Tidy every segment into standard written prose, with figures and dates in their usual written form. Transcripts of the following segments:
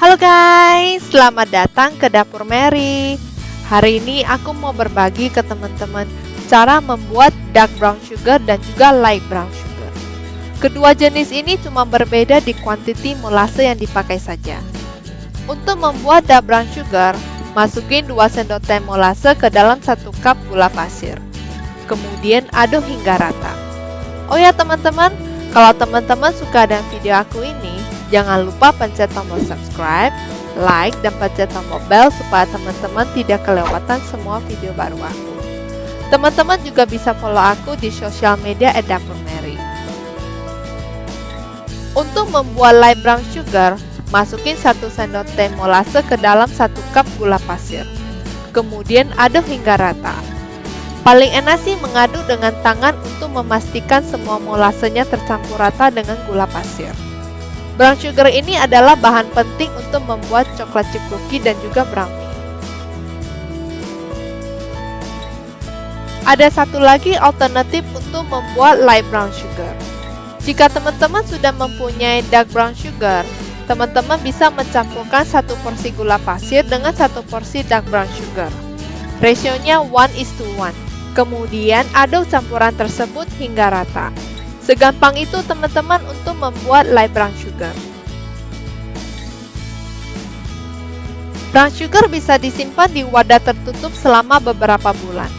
Halo guys, selamat datang ke Dapur Mary. Hari ini aku mau berbagi ke teman-teman cara membuat dark brown sugar dan juga light brown sugar. Kedua jenis ini cuma berbeda di kuantiti molase yang dipakai saja. Untuk membuat dark brown sugar, masukin 2 sendok teh molase ke dalam 1 cup gula pasir. Kemudian aduk hingga rata. Oh ya teman-teman, kalau teman-teman suka dengan video aku ini, jangan lupa pencet tombol subscribe, like, dan pencet tombol bell supaya teman-teman tidak kelewatan semua video baru aku. Teman-teman juga bisa follow aku di sosial media @dapurmary. Untuk membuat light brown sugar, masukin 1 sendok teh molase ke dalam 1 cup gula pasir. Kemudian aduk hingga rata. Paling enak sih mengaduk dengan tangan untuk memastikan semua molasenya tercampur rata dengan gula pasir. Brown sugar ini adalah bahan penting untuk membuat coklat chip cookie dan juga brownie. Ada satu lagi alternatif untuk membuat light brown sugar. Jika teman-teman sudah mempunyai dark brown sugar, teman-teman bisa mencampurkan 1 porsi gula pasir dengan 1 porsi dark brown sugar. Rasionya 1:1. Kemudian aduk campuran tersebut hingga rata. Segampang itu teman-teman untuk membuat light brown sugar. Brown sugar bisa disimpan di wadah tertutup selama beberapa bulan.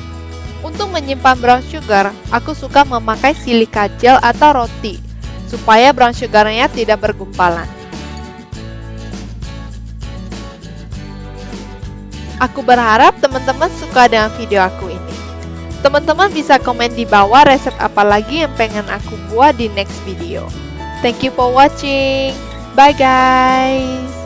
Untuk menyimpan brown sugar, aku suka memakai silika gel atau roti, supaya brown sugarnya tidak bergumpalan. Aku berharap teman-teman suka dengan video aku ini. Teman-teman bisa komen di bawah resep apa lagi yang pengen aku buat di next video. Thank you for watching. Bye guys.